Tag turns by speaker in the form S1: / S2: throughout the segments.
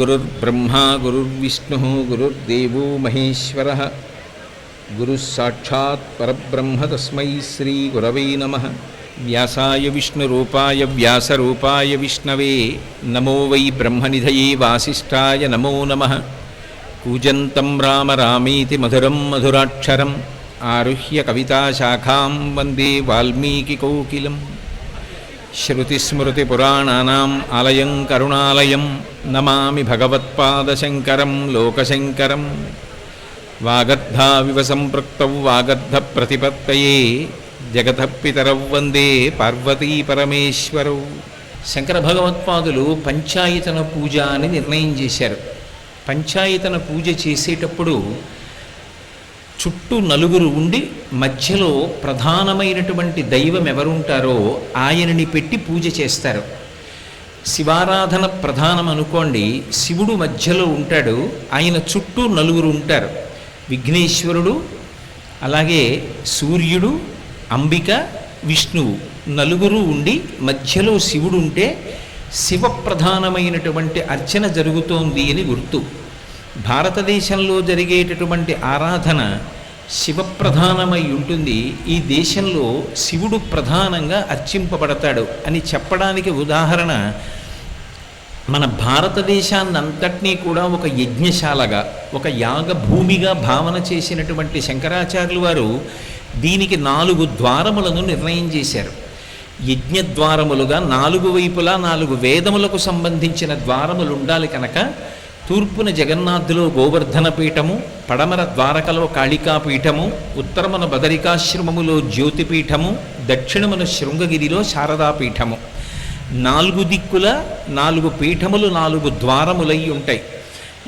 S1: గురుర్బ్రహ్మా గురుర్విష్ణుః గురుర్దేవో మహేశ్వరః గురుః సాక్షాత్ పరబ్రహ్మ తస్మై శ్రీ గురవే నమః. వ్యాసాయ విష్ణురూపాయ వ్యాసరూపాయ విష్ణవే నమో వై బ్రహ్మనిధయే వాసిష్ఠాయ నమో నమః. కూజంతం రామ రామేతి మధురం మధురాక్షరం ఆరుహ్య కవితాశాఖాం వందే వాల్మీకికోకిలం. శ్రుతిస్మృతిపురాణానాం ఆలయం కరుణాలయం నమామి భగవత్పాదశంకరం లోకశంకరం. వాగర్ధావివ సంపృక్తౌ వాగర్ధప్రతిపత్తయే జగతః పితరౌ వందే పార్వతీ పరమేశ్వరౌ. శంకర భగవత్పాదులు పంచాయతన పూజ అని నిర్ణయం చేశారు. పంచాయతన పూజ చేసేటప్పుడు చుట్టూ నలుగురు ఉండి మధ్యలో ప్రధానమైనటువంటి దైవం ఎవరుంటారో ఆయనని పెట్టి పూజ చేస్తారు. శివారాధన ప్రధానం అనుకోండి, శివుడు మధ్యలో ఉంటాడు, ఆయన చుట్టూ నలుగురు ఉంటారు. విఘ్నేశ్వరుడు, అలాగే సూర్యుడు, అంబిక, విష్ణువు నలుగురు ఉండి మధ్యలో శివుడు ఉంటే శివప్రధానమైనటువంటి అర్చన జరుగుతోంది అని గుర్తు. భారతదేశంలో జరిగేటటువంటి ఆరాధన శివప్రధానమై ఉంటుంది. ఈ దేశంలో శివుడు ప్రధానంగా అర్చింపబడతాడు అని చెప్పడానికి ఉదాహరణ, మన భారతదేశాన్నంతటినీ కూడా ఒక యజ్ఞశాలగా, ఒక యాగభూమిగా భావన చేసినటువంటి శంకరాచార్యులు వారు దీనికి 4 ద్వారములను నిర్ణయం చేశారు. యజ్ఞద్వారములుగా 4 వైపులా 4 వేదములకు సంబంధించిన ద్వారములు ఉండాలి కనుక తూర్పున జగన్నాథులో గోవర్ధన పీఠము, పడమర ద్వారకలో కాళికాపీఠము, ఉత్తరమున బదరికాశ్రమములో జ్యోతిపీఠము, దక్షిణమున శృంగగిరిలో శారదాపీఠము. 4 దిక్కుల 4 పీఠములు 4 ద్వారములై ఉంటాయి.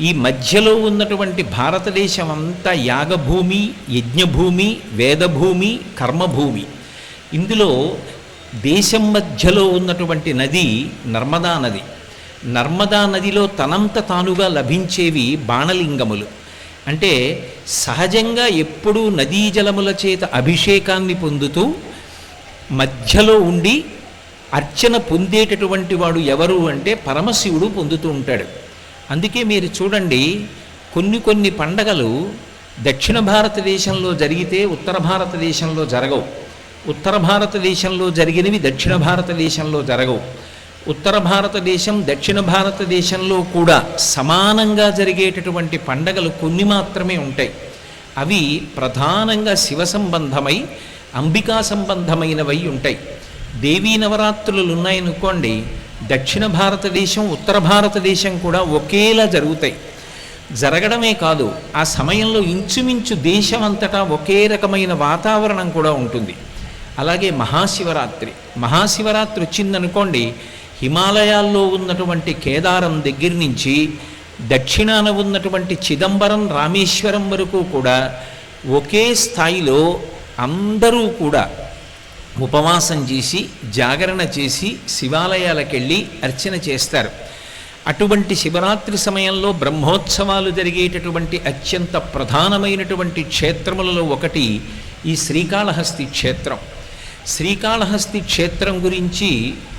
S1: ఈ మధ్యలో ఉన్నటువంటి భారతదేశం అంతా యాగభూమి, యజ్ఞభూమి, వేదభూమి, కర్మభూమి. ఇందులో దేశం మధ్యలో ఉన్నటువంటి నది నర్మదా నది. నర్మదా నదిలో తనంత తానుగా లభించేవి బాణలింగములు. అంటే సహజంగా ఎప్పుడూ నదీ జలముల చేత అభిషేకాన్ని పొందుతూ మధ్యలో ఉండి అర్చన పొందేటటువంటి వాడు ఎవరు అంటే పరమశివుడు పొందుతూ ఉంటాడు. అందుకే మీరు చూడండి, కొన్ని పండగలు దక్షిణ భారతదేశంలో జరిగితే ఉత్తర భారతదేశంలో జరగవు, ఉత్తర భారతదేశంలో జరిగినవి దక్షిణ భారతదేశంలో జరగవు. ఉత్తర భారతదేశం దక్షిణ భారతదేశంలో కూడా సమానంగా జరిగేటటువంటి పండగలు కొన్ని మాత్రమే ఉంటాయి. అవి ప్రధానంగా శివ సంబంధమై అంబికా సంబంధమైనవై ఉంటాయి. దేవీ నవరాత్రులు ఉన్నాయనుకోండి, దక్షిణ భారతదేశం ఉత్తర భారతదేశం కూడా ఒకేలా జరుగుతాయి. జరగడమే కాదు, ఆ సమయంలో ఇంచుమించు దేశం అంతటా ఒకే రకమైన వాతావరణం కూడా ఉంటుంది. అలాగే మహాశివరాత్రి వచ్చిందనుకోండి, హిమాలయాల్లో ఉన్నటువంటి కేదారం దగ్గర నుంచి దక్షిణాన ఉన్నటువంటి చిదంబరం, రామేశ్వరం వరకు కూడా ఒకే స్థాయిలో అందరూ కూడా ఉపవాసం చేసి జాగరణ చేసి శివాలయాలకెళ్ళి అర్చన చేస్తారు. అటువంటి శివరాత్రి సమయంలో బ్రహ్మోత్సవాలు జరిగేటటువంటి అత్యంత ప్రధానమైనటువంటి క్షేత్రములలో ఒకటి ఈ శ్రీకాళహస్తి క్షేత్రం. శ్రీకాళహస్తి క్షేత్రం గురించి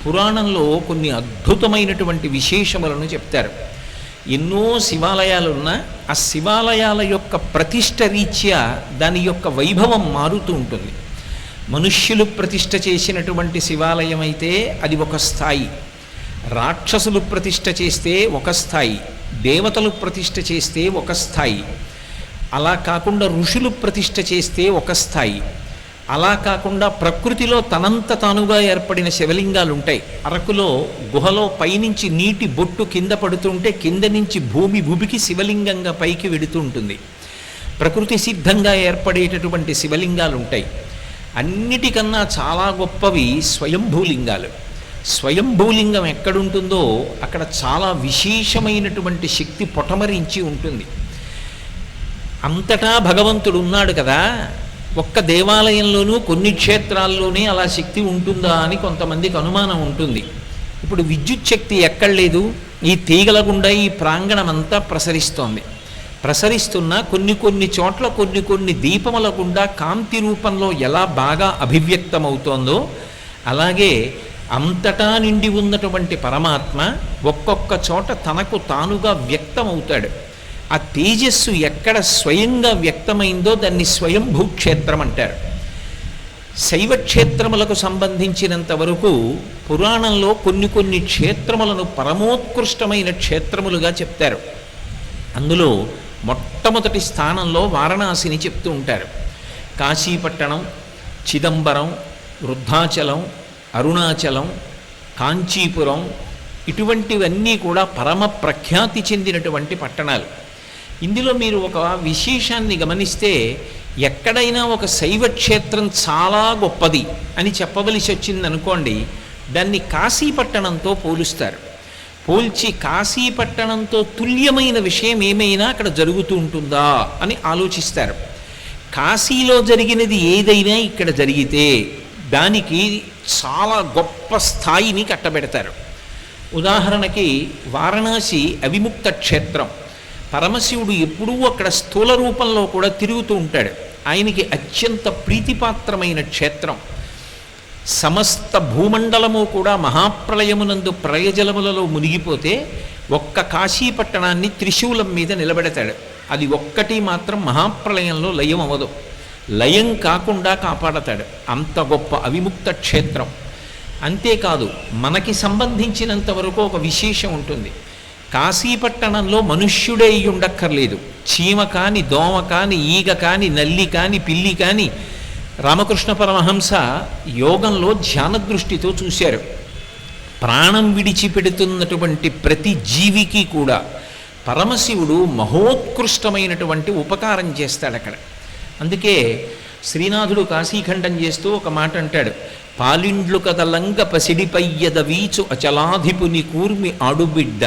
S1: పురాణంలో కొన్ని అద్భుతమైనటువంటి విశేషములను చెప్తారు. ఎన్నో శివాలయాలున్నా ఆ శివాలయాల యొక్క ప్రతిష్ఠ రీత్యా దాని యొక్క వైభవం మారుతూ ఉంటుంది. మనుష్యులు ప్రతిష్ఠ చేసినటువంటి శివాలయం అయితే అది ఒక స్థాయి, రాక్షసులు ప్రతిష్ఠ చేస్తే ఒక స్థాయి, దేవతలు ప్రతిష్ఠ చేస్తే ఒక స్థాయి, అలా కాకుండా ఋషులు ప్రతిష్ఠ చేస్తే ఒక స్థాయి, అలా కాకుండా ప్రకృతిలో తనంత తానుగా ఏర్పడిన శివలింగాలు ఉంటాయి. అరకులో గుహలో పైనుంచి నీటి బొట్టు కింద పడుతుంటే కింద నుంచి భూమి భూమికి శివలింగంగా పైకి వెడుతూ ఉంటుంది. ప్రకృతి సిద్ధంగా ఏర్పడేటటువంటి శివలింగాలు ఉంటాయి. అన్నిటికన్నా చాలా గొప్పవి స్వయంభూలింగాలు. స్వయంభూలింగం ఎక్కడుంటుందో అక్కడ చాలా విశేషమైనటువంటి శక్తి పొటమరించి ఉంటుంది. అంతటా భగవంతుడు ఉన్నాడు కదా, ఒక్క దేవాలయంలోనూ కొన్ని క్షేత్రాల్లోనే అలా శక్తి ఉంటుందా అని కొంతమందికి అనుమానం ఉంటుంది. ఇప్పుడు విద్యుత్ శక్తి ఎక్కడ లేదు, ఈ తీగల గుండా ఈ ప్రాంగణం అంతా ప్రసరిస్తున్న కొన్ని చోట్ల కొన్ని దీపముల గుండా కాంతి రూపంలో ఎలా బాగా అభివ్యక్తమవుతోందో అలాగే అంతటా నిండి ఉన్నటువంటి పరమాత్మ ఒక్కొక్క చోట తనకు తానుగా వ్యక్తమవుతాడు. ఆ తేజస్సు ఎక్కడ స్వయంగా వ్యక్తమైందో దాన్ని స్వయంభూ క్షేత్రం అంటారు. శైవ క్షేత్రములకు సంబంధించినంత వరకు పురాణంలో కొన్ని కొన్ని క్షేత్రములను పరమోత్కృష్టమైన క్షేత్రములుగా చెప్తారు. అందులో మొట్టమొదటి స్థానంలో వారణాసిని చెప్తూ ఉంటారు. కాశీపట్టణం, చిదంబరం, వృద్ధాచలం, అరుణాచలం, కాంచీపురం ఇటువంటివన్నీ కూడా పరమ ప్రఖ్యాతి చెందినటువంటి పట్టణాలు. ఇందులో మీరు ఒక విశేషాన్ని గమనిస్తే, ఎక్కడైనా ఒక శైవ క్షేత్రం చాలా గొప్పది అని చెప్పవలసి వచ్చిందనుకోండి, దాన్ని కాశీపట్టణంతో పోలుస్తారు. పోల్చి కాశీపట్టణంతో తుల్యమైన విషయం ఏమైనా అక్కడ జరుగుతూ ఉంటుందా అని ఆలోచిస్తారు. కాశీలో జరిగినది ఏదైనా ఇక్కడ జరిగితే దానికి చాలా గొప్ప స్థాయిని కట్టబెడతారు. ఉదాహరణకి వారణాసి అవిముక్త క్షేత్రం. పరమశివుడు ఎప్పుడూ అక్కడ స్థూల రూపంలో కూడా తిరుగుతూ ఉంటాడు. ఆయనకి అత్యంత ప్రీతిపాత్రమైన క్షేత్రం. సమస్త భూమండలము కూడా మహాప్రళయమునందు ప్రళయజలములలో మునిగిపోతే ఒక్క కాశీపట్టణాన్ని త్రిశూలం మీద నిలబెడతాడు. అది ఒక్కటి మాత్రం మహాప్రళయంలో లయం అవ్వదు. లయం కాకుండా కాపాడతాడు. అంత గొప్ప అవిముక్త క్షేత్రం. అంతేకాదు, మనకి సంబంధించినంత వరకు ఒక విశేషం ఉంటుంది. కాశీపట్టణంలో మనుష్యుడే అయి ఉండక్కర్లేదు. చీమ కాని, దోమ కాని, ఈగ కాని, నల్లి కాని, పిల్లి కాని రామకృష్ణ పరమహంస యోగంలో ధ్యాన దృష్టితో చూశారు. ప్రాణం విడిచిపెడుతున్నటువంటి ప్రతి జీవికి కూడా పరమశివుడు మహోత్కృష్టమైనటువంటి ఉపకారం చేస్తాడు అక్కడ. అందుకే శ్రీనాథుడు కాశీఖండం చేస్తూ ఒక మాట అంటాడు. పాలిండ్లు కదలంగ పసిడిపయ్యద వీచు అచలాధిపుని కూర్మి ఆడుబిడ్డ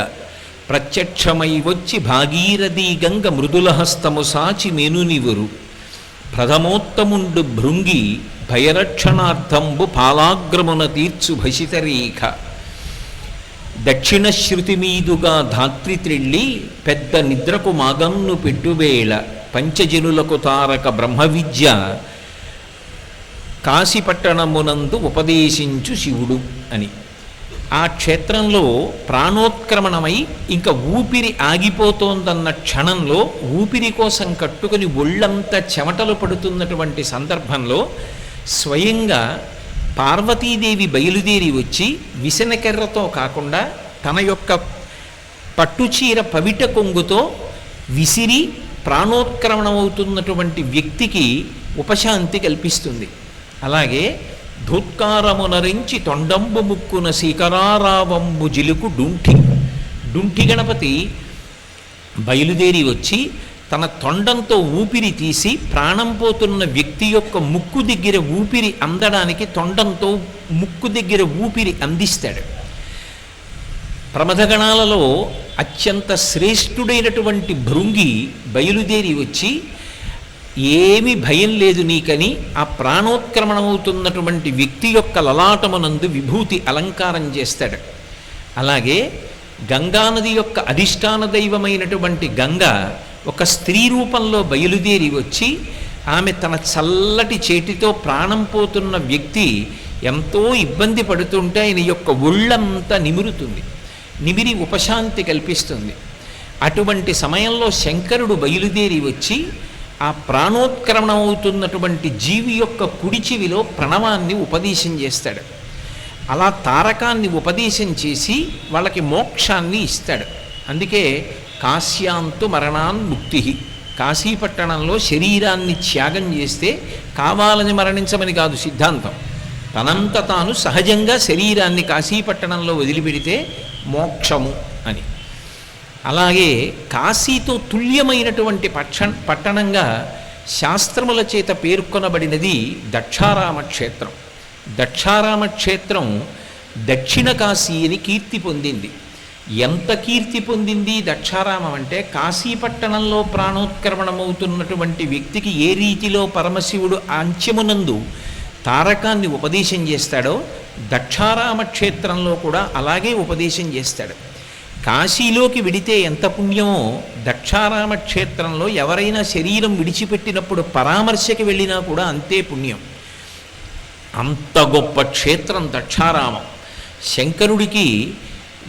S1: ప్రత్యక్షమై వచ్చి భాగీరథీ గంగ మృదులహస్తము సాచి మెనునివురు ప్రథమోత్తముండు భృంగి భయరక్షణార్థంబు పాలాగ్రమున తీర్చు భసితరేఖ దక్షిణ శృతి మీదుగా ధాత్రి త్రిళ్ళి పెద్ద నిద్రకు మాగన్ను పెట్టువేళ పంచజనులకు తారక బ్రహ్మ విద్య కాశీపట్టణమునందు ఉపదేశించు శివుడు అని. ఆ క్షేత్రంలో ప్రాణోత్క్రమణమై ఇంకా ఊపిరి ఆగిపోతోందన్న క్షణంలో ఊపిరి కోసం కట్టుకుని ఒళ్ళంతా చెమటలు పడుతున్నటువంటి సందర్భంలో స్వయంగా పార్వతీదేవి బయలుదేరి వచ్చి విసనకెర్రతో కాకుండా తన యొక్క పట్టుచీర పవిట కొంగుతో విసిరి ప్రాణోత్క్రమణమవుతున్నటువంటి వ్యక్తికి ఉపశాంతి కల్పిస్తుంది. అలాగే ధూత్కారమునరించి తొండంబు ముక్కున శీకరారావంబు జిలుకు డుంఠి గణపతి బయలుదేరి వచ్చి తన తొండంతో ఊపిరి తీసి ప్రాణం పోతున్న వ్యక్తి యొక్క ముక్కు దగ్గర ఊపిరి అందడానికి తొండంతో ముక్కు దగ్గర ఊపిరి అందిస్తాడు. ప్రమథగణాలలో అత్యంత శ్రేష్ఠుడైనటువంటి భృంగి బయలుదేరి వచ్చి ఏమీ భయం లేదు నీకని ఆ ప్రాణోత్క్రమణమవుతున్నటువంటి వ్యక్తి యొక్క లలాటమునందు విభూతి అలంకారం చేస్తాడు. అలాగే గంగానది యొక్క అధిష్టాన దైవమైనటువంటి గంగ ఒక స్త్రీ రూపంలో బయలుదేరి వచ్చి ఆమె తన చల్లటి చేతితో ప్రాణం పోతున్న వ్యక్తి ఎంతో ఇబ్బంది పడుతుంటే ఆయన యొక్క ఒళ్ళంతా నిమురుతుంది, నిమిరి ఉపశాంతి కల్పిస్తుంది. అటువంటి సమయంలో శంకరుడు బయలుదేరి వచ్చి ఆ ప్రాణోత్క్రమణమవుతున్నటువంటి జీవి యొక్క కుడి చెవిలో ప్రణవాన్ని ఉపదేశం చేస్తాడు. అలా తారకాన్ని ఉపదేశం చేసి వాళ్ళకి మోక్షాన్ని ఇస్తాడు. అందుకే కాశ్యాంతు మరణాన్ముక్తి. కాశీపట్టణంలో శరీరాన్ని త్యాగం చేస్తే కావాలని మరణించమని కాదు సిద్ధాంతం. తనంత తాను సహజంగా శరీరాన్ని కాశీపట్టణంలో వదిలిపెడితే మోక్షము అని. అలాగే కాశీతో తుల్యమైనటువంటి పట్టణంగా శాస్త్రముల చేత పేర్కొనబడినది దక్షారామ క్షేత్రం. దక్షారామ క్షేత్రం దక్షిణ కాశీ అని కీర్తి పొందింది. ఎంత కీర్తి పొందింది దక్షారామం అంటే, కాశీపట్టణంలో ప్రాణోత్క్రమణమవుతున్నటువంటి వ్యక్తికి ఏ రీతిలో పరమశివుడు అంత్యమునందు తారకాన్ని ఉపదేశం చేస్తాడో దక్షారామ క్షేత్రంలో కూడా అలాగే ఉపదేశం చేస్తాడు. కాశీలోకి విడితే ఎంత పుణ్యమో దక్షారామ క్షేత్రంలో ఎవరైనా శరీరం విడిచిపెట్టినప్పుడు పరామర్శకి వెళ్ళినా కూడా అంతే పుణ్యం. అంత గొప్ప క్షేత్రం దక్షారామం. శంకరుడికి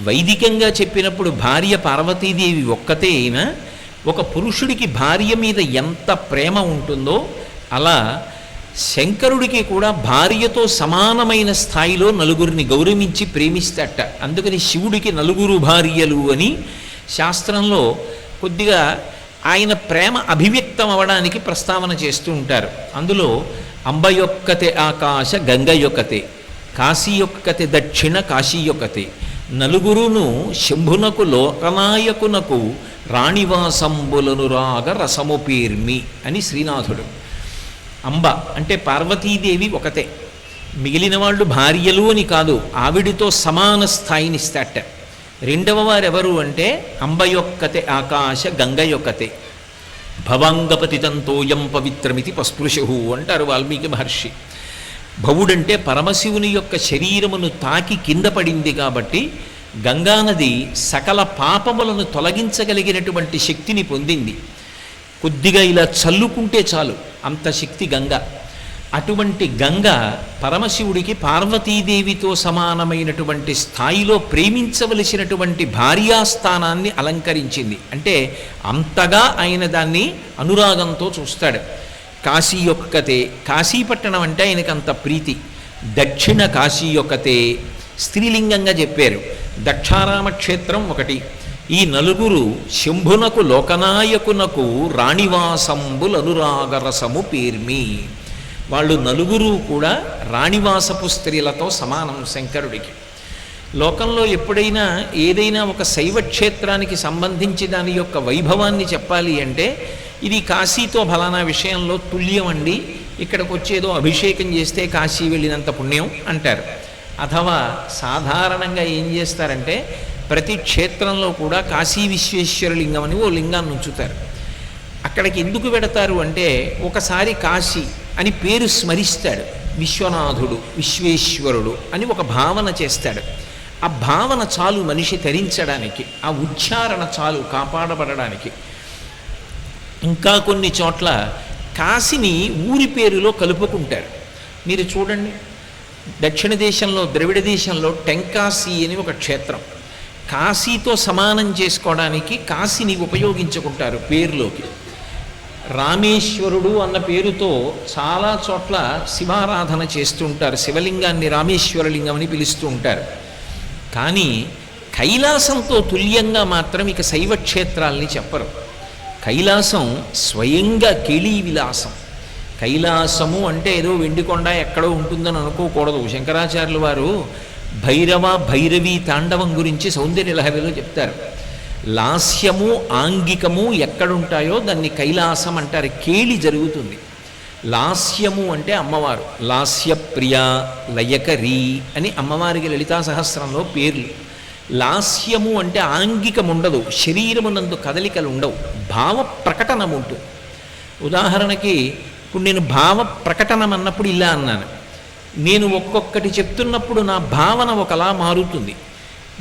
S1: వైదికంగా చెప్పినప్పుడు భార్య పార్వతీదేవి ఒక్కతే అయినా ఒక పురుషుడికి భార్య మీద ఎంత ప్రేమ ఉంటుందో అలా శంకరుడికి కూడా భార్యతో సమానమైన స్థాయిలో నలుగురిని గౌరవించి ప్రేమిస్తాట. అందుకని శివుడికి నలుగురు భార్యలు అని శాస్త్రంలో కొద్దిగా ఆయన ప్రేమ అభివ్యక్తం అవ్వడానికి ప్రస్తావన చేస్తూ ఉంటారు. అందులో అంబ యొక్కతే ఆకాశ, గంగ యొక్కతే, కాశీ యొక్కతే దక్షిణ, కాశీ యొక్కతే, నలుగురును శంభునకు లోకనాయకునకు రాణివాసంబులను రాగ రసము పేర్మి అని శ్రీనాథుడు. అంబ అంటే పార్వతీదేవి ఒకతే, మిగిలిన వాళ్ళు భార్యలు అని కాదు, ఆవిడితో సమాన స్థాయినిస్తాట. రెండవ వారెవరు అంటే అంబ యొక్కతే ఆకాశ, గంగ యొక్కతే, భవాంగపతితంతోయం పవిత్రమితి పస్పృశు అంటారు వాల్మీకి మహర్షి. భవుడంటే పరమశివుని యొక్క శరీరమును తాకి కింద పడింది కాబట్టి గంగానది సకల పాపములను తొలగించగలిగినటువంటి శక్తిని పొందింది. కొద్దిగా ఇలా చల్లుకుంటే చాలు అంత శక్తి గంగ. అటువంటి గంగ పరమశివుడికి పార్వతీదేవితో సమానమైనటువంటి స్థాయిలో ప్రేమించవలసినటువంటి భార్యాస్థానాన్ని అలంకరించింది. అంటే అంతగా ఆయన దాన్ని అనురాగంతో చూస్తాడు. కాశీ యొక్కతే, కాశీపట్టణం అంటే ఆయనకు అంత ప్రీతి. దక్షిణ కాశీ యొక్కతే స్త్రీలింగంగా చెప్పారు. దక్షారామ క్షేత్రం ఒకటి. ఈ నలుగురు శంభునకు లోకనాయకునకు రాణివాసంబులనురాగరసము పేర్మి. వాళ్ళు నలుగురు కూడా రాణివాసపు స్త్రీలతో సమానం శంకరుడికి. లోకంలో ఎప్పుడైనా ఏదైనా ఒక శైవ క్షేత్రానికి సంబంధించి దాని యొక్క వైభవాన్ని చెప్పాలి అంటే ఇది కాశీతో ఫలానా విషయంలో తుల్యం అండి, ఇక్కడికి వచ్చేదో అభిషేకం చేస్తే కాశీ వెళ్ళినంత పుణ్యం అంటారు. అథవా సాధారణంగా ఏం చేస్తారంటే ప్రతి క్షేత్రంలో కూడా కాశీ విశ్వేశ్వరలింగం అని ఓ లింగాన్ని ఉంచుతారు. అక్కడికి ఎందుకు పెడతారు అంటే ఒకసారి కాశీ అని పేరు స్మరిస్తాడు విశ్వనాథుడు, విశ్వేశ్వరుడు అని ఒక భావన చేస్తాడు. ఆ భావన చాలు మనిషి తరించడానికి, ఆ ఉచ్చారణ చాలు కాపాడబడడానికి. ఇంకా కొన్ని చోట్ల కాశీని ఊరి పేరులో కలుపుకుంటారు. మీరు చూడండి, దక్షిణ దేశంలో ద్రవిడ దేశంలో టెంకాశీ అని ఒక క్షేత్రం. కాశీతో సమానం చేసుకోవడానికి కాశీని ఉపయోగించుకుంటారు పేరులోకి. రామేశ్వరుడు అన్న పేరుతో చాలా చోట్ల శివారాధన చేస్తూ ఉంటారు. శివలింగాన్ని రామేశ్వరలింగం అని పిలుస్తూ ఉంటారు. కానీ కైలాసంతో తుల్యంగా మాత్రం ఇక శైవ క్షేత్రాల్ని చెప్పరు. కైలాసం స్వయంగా కేళీ విలాసం. కైలాసము అంటే ఏదో వెండికొండ ఎక్కడో ఉంటుందని అనుకోకూడదు. శంకరాచార్యులు వారు భైరవ భైరవీ తాండవం గురించి సౌందర్యలహరిలో చెప్తారు. లాస్యము ఆంగికము ఎక్కడుంటాయో దాన్ని కైలాసం అంటారు. కేళి జరుగుతుంది. లాస్యము అంటే అమ్మవారు, లాస్యప్రియ, లయకరీ అని అమ్మవారికి లలితా సహస్రంలో పేర్లు. లాస్యము అంటే ఆంగికం ఉండదు, శరీరమునందు కదలికలు ఉండవు, భావ ప్రకటనం ఉంటుంది. ఉదాహరణకి ఇప్పుడు నేను భావ ప్రకటనం అన్నప్పుడు ఇలా అన్నాను, నేను ఒక్కొక్కటి చెప్తున్నప్పుడు నా భావన ఒకలా మారుతుంది,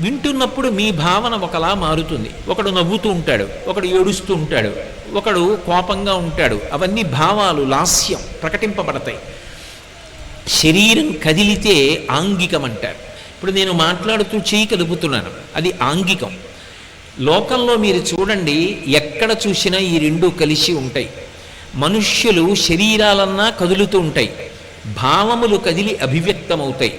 S1: వింటున్నప్పుడు మీ భావన ఒకలా మారుతుంది. ఒకడు నవ్వుతూ ఉంటాడు, ఒకడు ఏడుస్తూ ఉంటాడు, ఒకడు కోపంగా ఉంటాడు. అవన్నీ భావాలు లాస్యం ప్రకటింపబడతాయి. శరీరం కదిలితే ఆంగికం అంటారు. ఇప్పుడు నేను మాట్లాడుతూ చేయి కదుపుతున్నాను, అది ఆంగికం. లోకంలో మీరు చూడండి, ఎక్కడ చూసినా ఈ రెండు కలిసి ఉంటాయి. మనుష్యులు శరీరాలన్నా కదులుతూ ఉంటాయి, భావములు కదిలి అభివ్యక్తమవుతాయి.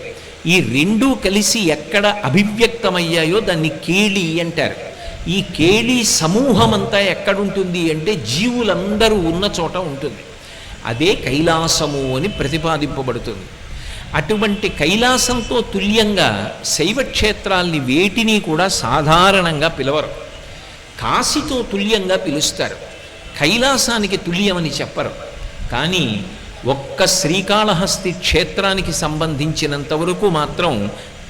S1: ఈ రెండూ కలిసి ఎక్కడ అభివ్యక్తమయ్యాయో దాన్ని కేళి అంటారు. ఈ కేళి సమూహం అంతా ఎక్కడుంటుంది అంటే జీవులందరూ ఉన్న చోట ఉంటుంది. అదే కైలాసము అని ప్రతిపాదింపబడుతుంది. అటువంటి కైలాసంతో తుల్యంగా శైవ క్షేత్రాల్ని వేటిని కూడా సాధారణంగా పిలవరు. కాశీతో తుల్యంగా పిలుస్తారు, కైలాసానికి తుల్యమని చెప్పరు. కానీ ఒక్క శ్రీకాళహస్తి క్షేత్రానికి సంబంధించినంత వరకు మాత్రం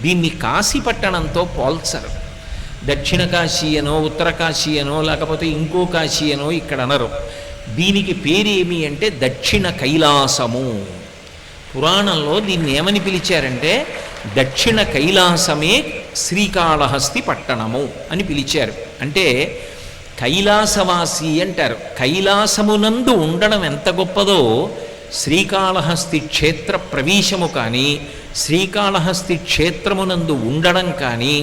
S1: దీన్ని కాశీపట్టణంతో పోల్చరు. దక్షిణ కాశీ అనో ఉత్తర కాశీ అనో లేకపోతే ఇంకో కాశీ అనో ఇక్కడ అనరు. దీనికి పేరేమి అంటే దక్షిణ కైలాసము. పురాణంలో దీన్ని ఏమని పిలిచారంటే దక్షిణ కైలాసమే శ్రీకాళహస్తి పట్టణము అని పిలిచారు. అంటే కైలాసవాసి అంటారు. కైలాసమునందు ఉండడం ఎంత గొప్పదో శ్రీకాళహస్తి క్షేత్ర ప్రవేశము కానీ శ్రీకాళహస్తి క్షేత్రమునందు ఉండడం కానీ,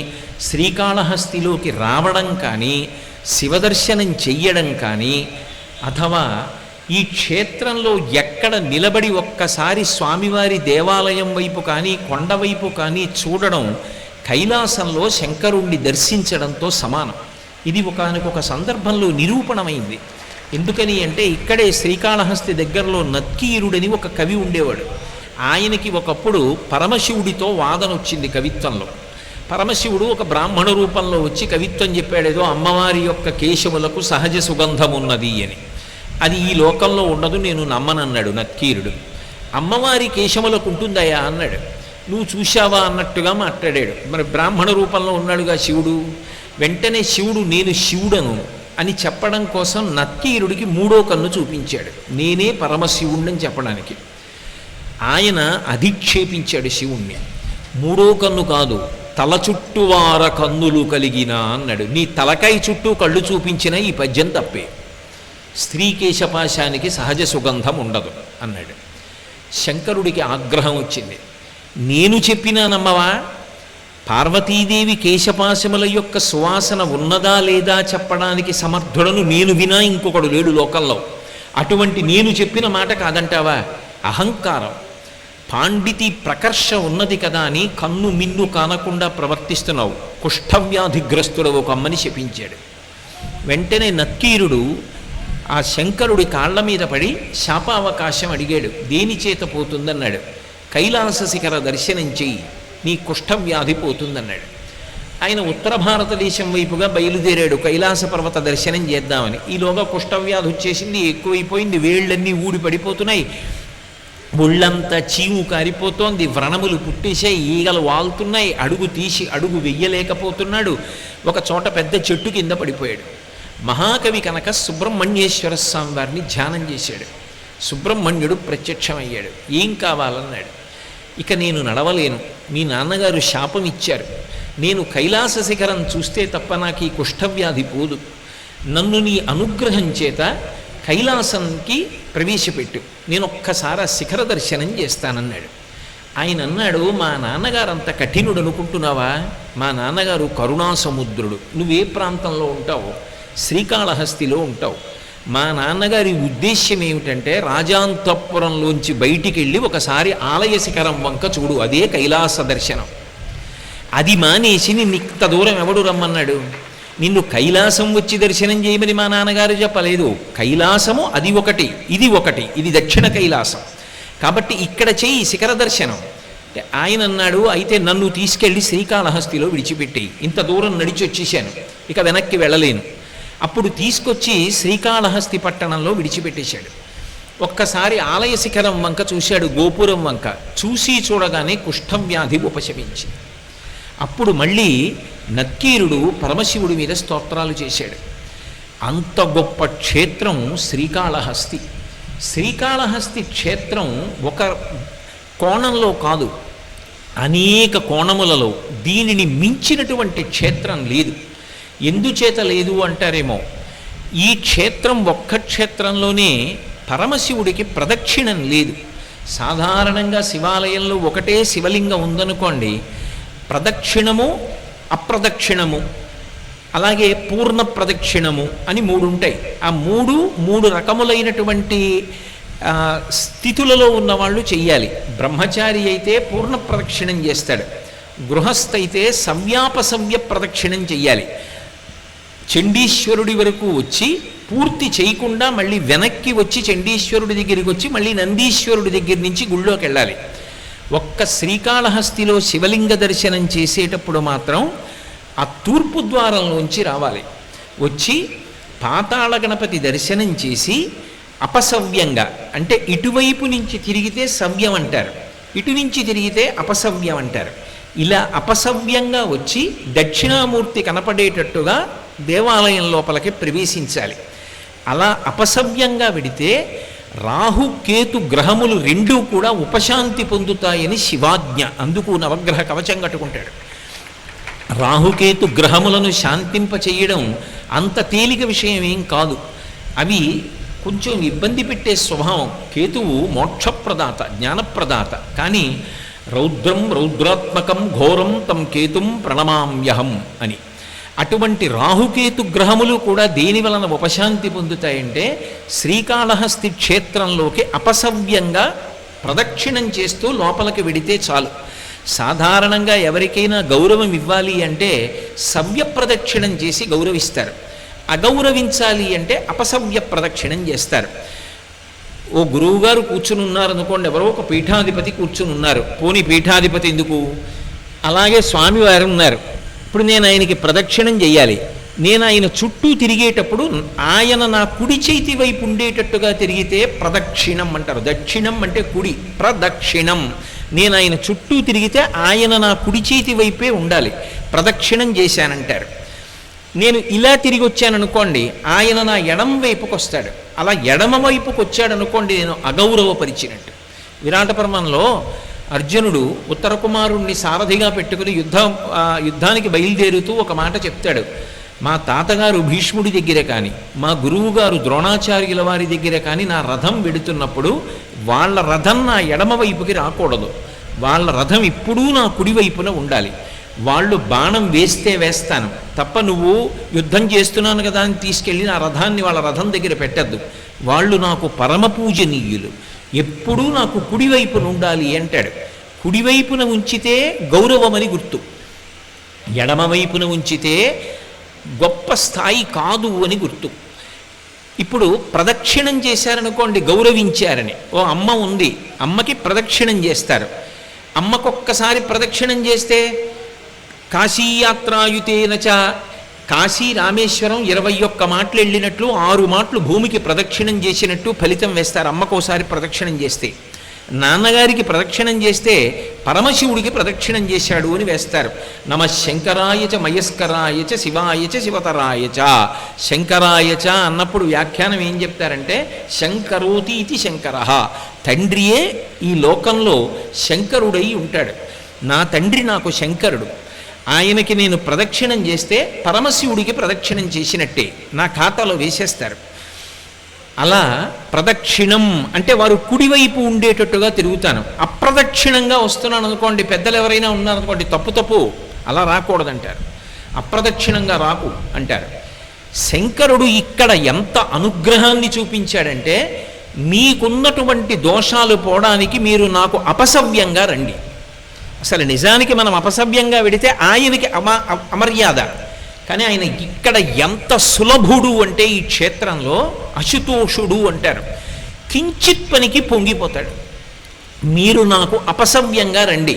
S1: శ్రీకాళహస్తిలోకి రావడం కానీ, శివదర్శనం చెయ్యడం కానీ, అథవా ఈ క్షేత్రంలో ఎక్కడ నిలబడి ఒక్కసారి స్వామివారి దేవాలయం వైపు కానీ, కొండవైపు కానీ చూడడం కైలాసంలో శంకరుణ్ణి దర్శించడంతో సమానం. ఇది ఒకానొక సందర్భంలో నిరూపణమైంది. ఎందుకని అంటే ఇక్కడే శ్రీకాళహస్తి దగ్గరలో నక్కీరుడని ఒక కవి ఉండేవాడు. ఆయనకి ఒకప్పుడు పరమశివుడితో వాదన వచ్చింది కవిత్వంలో. పరమశివుడు ఒక బ్రాహ్మణ రూపంలో వచ్చి కవిత్వం చెప్పాడేదో అమ్మవారి యొక్క కేశములకు సహజ సుగంధం ఉన్నది అని. అది ఈ లోకంలో ఉండదు, నేను నమ్మనన్నాడు నక్కీరుడు. అమ్మవారి కేశములకు ఉంటుందయా అన్నాడు. నువ్వు చూశావా అన్నట్టుగా మాట్లాడాడు. మరి బ్రాహ్మణ రూపంలో ఉన్నాడుగా శివుడు. వెంటనే శివుడు నేను శివుడను అని చెప్పడం కోసం నక్కీరుడికి మూడో కన్ను చూపించాడు. నేనే పరమశివుణ్ణని చెప్పడానికి. ఆయన అధిక్షేపించాడు శివుణ్ణి. మూడో కన్ను కాదు, తల చుట్టువార కన్నులు కలిగిన అన్నాడు. నీ తలకాయ చుట్టూ కళ్ళు చూపించిన ఈ పద్యం తప్పే. స్త్రీ కేశపాశానికి సహజ సుగంధం ఉండదు అన్నాడు. శంకరుడికి ఆగ్రహం వచ్చింది. నేను చెప్పినా నమ్మవా? పార్వతీదేవి కేశపాశముల యొక్క సువాసన ఉన్నదా లేదా చెప్పడానికి సమర్థుడను నేను వినా ఇంకొకడు లేడు లోకంలో. అటువంటి నేను చెప్పిన మాట కాదంటావా? అహంకారం, పాండితి ప్రకర్ష ఉన్నది కదా అని కన్ను మిన్ను కానకుండా ప్రవర్తిస్తున్నావు. కుష్ఠవ్యాధిగ్రస్తుడు ఒక అమ్మని శపించాడు. వెంటనే నక్కీరుడు ఆ శంకరుడి కాళ్ల మీద పడి శాపావకాశం అడిగాడు. దేని చేత పోతుందన్నాడు. కైలాస శిఖర దర్శనం చెయ్యి, నీ కుష్ఠవ్యాధి పోతుందన్నాడు. ఆయన ఉత్తర భారతదేశం వైపుగా బయలుదేరాడు కైలాస పర్వత దర్శనం చేద్దామని. ఈలోగా కుష్ఠవ్యాధి వచ్చేసింది, ఎక్కువైపోయింది, వేళ్ళన్నీ ఊడి పడిపోతున్నాయి, ఒళ్ళంతా చీము కారిపోతోంది, వ్రణములు పుట్టేశాయి, ఈగలు వాలుతున్నాయి, అడుగు తీసి అడుగు వెయ్యలేకపోతున్నాడు. ఒక చోట పెద్ద చెట్టు కింద పడిపోయాడు. మహాకవి కనుక సుబ్రహ్మణ్యేశ్వర స్వామి వారిని ధ్యానం చేశాడు. సుబ్రహ్మణ్యుడు ప్రత్యక్షమయ్యాడు. ఏం కావాలన్నాడు. ఇక నేను నడవలేను, మీ నాన్నగారు శాపం ఇచ్చారు, నేను కైలాస శిఖరం చూస్తే తప్ప నాకు ఈ కుష్ఠవ్యాధి పోదు, నన్ను నీ అనుగ్రహం చేత కైలాసంకి ప్రవేశపెట్టు, నేను ఒక్కసారి ఆ శిఖర దర్శనం చేస్తానన్నాడు. ఆయన అన్నాడు, మా నాన్నగారు అంత కఠినుడు అనుకుంటున్నావా? మా నాన్నగారు కరుణాసముద్రుడు. నువ్వే ప్రాంతంలో ఉంటావు? శ్రీకాళహస్తిలో ఉంటావు. మా నాన్నగారి ఉద్దేశ్యం ఏమిటంటే రాజాంతఃపురంలోంచి బయటికి వెళ్ళి ఒకసారి ఆలయ శిఖరం వంక చూడు, అదే కైలాస దర్శనం. అది మానేసి నిన్ను ఇంత దూరం ఎవడు రమ్మన్నాడు? నిన్ను కైలాసం వచ్చి దర్శనం చేయమని మా నాన్నగారు చెప్పలేదు. కైలాసము అది ఒకటి, ఇది ఒకటి, ఇది దక్షిణ కైలాసం. కాబట్టి ఇక్కడ చేయి శిఖర దర్శనం. ఆయన అన్నాడు, అయితే నన్ను తీసుకెళ్ళి శ్రీకాళహస్తిలో విడిచిపెట్టి, ఇంత దూరం నడిచి వచ్చేసాను, ఇక వెనక్కి వెళ్ళలేను. అప్పుడు తీసుకొచ్చి శ్రీకాళహస్తి పట్టణంలో విడిచిపెట్టేశాడు. ఒక్కసారి ఆలయ శిఖరం వంక చూశాడు, గోపురం వంక చూసి చూడగానే కుష్ఠవ్యాధి ఉపశమించి. అప్పుడు మళ్ళీ నక్కీరుడు పరమశివుడి మీద స్తోత్రాలు చేశాడు. అంత గొప్ప క్షేత్రం శ్రీకాళహస్తి. శ్రీకాళహస్తి క్షేత్రం ఒక కోణంలో కాదు, అనేక కోణములలో దీనిని మించినటువంటి క్షేత్రం లేదు. ఎందుచేత లేదు అంటారేమో, ఈ క్షేత్రం ఒక్క క్షేత్రంలోనే పరమశివుడికి ప్రదక్షిణం లేదు. సాధారణంగా శివాలయంలో ఒకటే శివలింగం ఉందనుకోండి, ప్రదక్షిణము అప్రదక్షిణము అలాగే పూర్ణ ప్రదక్షిణము అని మూడు ఉంటాయి. ఆ మూడు రకములైనటువంటి స్థితులలో ఉన్నవాళ్ళు చెయ్యాలి. బ్రహ్మచారి అయితే పూర్ణ ప్రదక్షిణం చేస్తాడు, గృహస్థ అయితే సవ్యాపసవ్య ప్రదక్షిణం చెయ్యాలి. చండీశ్వరుడి వరకు వచ్చి పూర్తి చేయకుండా మళ్ళీ వెనక్కి వచ్చి చండీశ్వరుడి దగ్గరికి వచ్చి మళ్ళీ నందీశ్వరుడి దగ్గర నుంచి గుళ్ళోకి వెళ్ళాలి. ఒక్క శ్రీకాళహస్తిలో శివలింగ దర్శనం చేసేటప్పుడు మాత్రం ఆ తూర్పు ద్వారంలోంచి రావాలి. వచ్చి పాతాళ గణపతి దర్శనం చేసి అపసవ్యంగా, అంటే ఇటువైపు నుంచి తిరిగితే సవ్యం అంటారు, ఇటు నుంచి తిరిగితే అపసవ్యం అంటారు. ఇలా అపసవ్యంగా వచ్చి దక్షిణామూర్తి కనపడేటట్టుగా దేవాలయం లోపలికి ప్రవేశించాలి. అలా అపసవ్యంగా వెడితే రాహు కేతు గ్రహములు రెండూ కూడా ఉపశాంతి పొందుతాయని శివాజ్ఞ. అందుకు నవగ్రహ కవచం కట్టుకుంటాడు. రాహుకేతు గ్రహములను శాంతింపచేయడం అంత తేలిక విషయం ఏం కాదు. అవి కొంచెం ఇబ్బంది పెట్టే స్వభావం. కేతువు మోక్షప్రదాత, జ్ఞానప్రదాత, కానీ రౌద్రం రౌద్రాత్మకం ఘోరం తం కేతుం ప్రణమామ్యహం అని. అటువంటి రాహుకేతు గ్రహములు కూడా దేని వలన ఉపశాంతి పొందుతాయంటే శ్రీకాళహస్తి క్షేత్రంలోకి అపసవ్యంగా ప్రదక్షిణం చేస్తూ లోపలికి వెడితే చాలు. సాధారణంగా ఎవరికైనా గౌరవం ఇవ్వాలి అంటే సవ్య ప్రదక్షిణం చేసి గౌరవిస్తారు, అగౌరవించాలి అంటే అపసవ్య ప్రదక్షిణం చేస్తారు. ఓ గురువుగారు కూర్చుని ఉన్నారనుకోండి, ఎవరో ఒక పీఠాధిపతి కూర్చుని ఉన్నారు, పోనీ పీఠాధిపతి ఎందుకు, అలాగే స్వామివారు ఉన్నారు, ఇప్పుడు నేను ఆయనకి ప్రదక్షిణం చెయ్యాలి, నేను ఆయన చుట్టూ తిరిగేటప్పుడు ఆయన నా కుడి చేతి వైపు ఉండేటట్టుగా తిరిగితే ప్రదక్షిణం అంటారు. దక్షిణం అంటే కుడి, ప్రదక్షిణం. నేను ఆయన చుట్టూ తిరిగితే ఆయన నా కుడి చేతి వైపే ఉండాలి, ప్రదక్షిణం చేశానంటారు. నేను ఇలా తిరిగి వచ్చాననుకోండి, ఆయన నా ఎడమ వైపుకి వస్తాడు, అలా ఎడమ వైపుకి వచ్చాడనుకోండి నేను అగౌరవపరిచినట్టు. విరాట పర్వంలో అర్జునుడు ఉత్తర కుమారుణ్ణి సారథిగా పెట్టుకుని యుద్ధానికి బయలుదేరుతూ ఒక మాట చెప్తాడు, మా తాతగారు భీష్ముడి దగ్గర కానీ మా గురువుగారు ద్రోణాచార్యుల వారి దగ్గర కానీ నా రథం వెడుతున్నప్పుడు వాళ్ళ రథం నా ఎడమ వైపుకి రాకూడదు, వాళ్ళ రథం ఎప్పుడూ నా కుడివైపున ఉండాలి. వాళ్ళు బాణం వేస్తే వేస్తాను తప్ప నువ్వు యుద్ధం చేస్తున్నాను కదా అని తీసుకెళ్ళి నా రథాన్ని వాళ్ళ రథం దగ్గర పెట్టద్దు, వాళ్ళు నాకు పరమ పూజనీయులు, ఎప్పుడూ నాకు కుడివైపున ఉండాలి అంటాడు. కుడివైపున ఉంచితే గౌరవమని గుర్తు, ఎడమవైపున ఉంచితే గొప్ప స్థాయి కాదు అని గుర్తు. ఇప్పుడు ప్రదక్షిణం చేశారనుకోండి, గౌరవించారని. ఓ అమ్మ ఉంది, అమ్మకి ప్రదక్షిణం చేస్తారు, అమ్మకొక్కసారి ప్రదక్షిణం చేస్తే కాశీయాత్రాయుతేనచ, కాశీ రామేశ్వరం 21 మాటలు వెళ్ళినట్లు 6 మాటలు భూమికి ప్రదక్షిణం చేసినట్టు ఫలితం వేస్తారు అమ్మకోసారి ప్రదక్షిణం చేస్తే. నాన్నగారికి ప్రదక్షిణం చేస్తే పరమశివుడికి ప్రదక్షిణం చేశాడు అని వేస్తారు. నమ శంకరాయచ మయస్కరాయచ శివాయచ శివతరాయచ. శంకరాయచ అన్నప్పుడు వ్యాఖ్యానం ఏం చెప్తారంటే శంకరోతి ఇది శంకర, తండ్రియే ఈ లోకంలో శంకరుడై ఉంటాడు. నా తండ్రి నాకు శంకరుడు, ఆయనకి నేను ప్రదక్షిణం చేస్తే పరమశివుడికి ప్రదక్షిణం చేసినట్టే నా ఖాతాలో వేసేస్తారు. అలా ప్రదక్షిణం అంటే వారు కుడివైపు ఉండేటట్టుగా తిరుగుతాను. అప్రదక్షిణంగా వస్తున్నాను అనుకోండి, పెద్దలు ఎవరైనా ఉన్నారనుకోండి, తప్పు అలా రాకూడదంటారు, అప్రదక్షిణంగా రాకు అంటారు. శంకరుడు ఇక్కడ ఎంత అనుగ్రహాన్ని చూపించాడంటే మీకున్నటువంటి దోషాలు పోవడానికి మీరు నాకు అపసవ్యంగా రండి. అసలు నిజానికి మనం అపసవ్యంగా వెడితే ఆయనకి అమర్యాద, కానీ ఆయన ఇక్కడ ఎంత సులభుడు అంటే ఈ క్షేత్రంలో అశుతోషుడు అంటారు, కించిత్ పనికి పొంగిపోతాడు. మీరు నాకు అపసవ్యంగా రండి,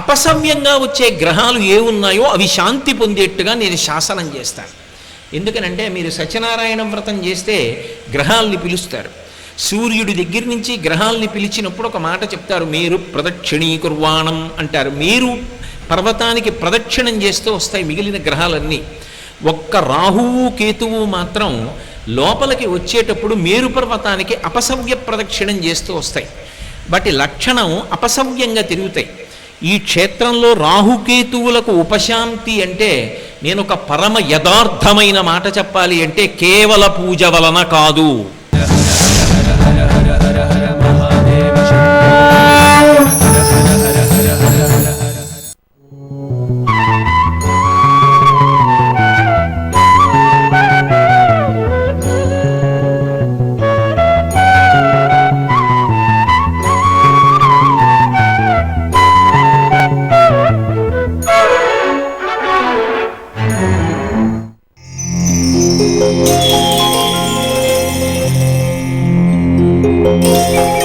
S1: అపసవ్యంగా వచ్చే గ్రహాలు ఏ ఉన్నాయో అవి శాంతి పొందేట్టుగా నేను శాసనం చేస్తాను. ఎందుకనంటే మీరు సత్యనారాయణ వ్రతం చేస్తే గ్రహాల్ని పిలుస్తారు, సూర్యుడి దగ్గర నుంచి గ్రహాల్ని పిలిచినప్పుడు ఒక మాట చెప్తారు, మీరు ప్రదక్షిణీకుర్వాణం అంటారు. మీరు పర్వతానికి ప్రదక్షిణం చేస్తూ వస్తాయి మిగిలిన గ్రహాలన్నీ. ఒక్క రాహువు కేతువు మాత్రం లోపలికి వచ్చేటప్పుడు మేరు పర్వతానికి అపసవ్య ప్రదక్షిణం చేస్తూ వస్తాయి. వాటి లక్షణం అపసవ్యంగా తిరుగుతాయి. ఈ క్షేత్రంలో రాహుకేతువులకు ఉపశాంతి అంటే నేను ఒక పరమ యథార్థమైన మాట చెప్పాలి అంటే కేవల పూజ వలన కాదు.
S2: Thank you.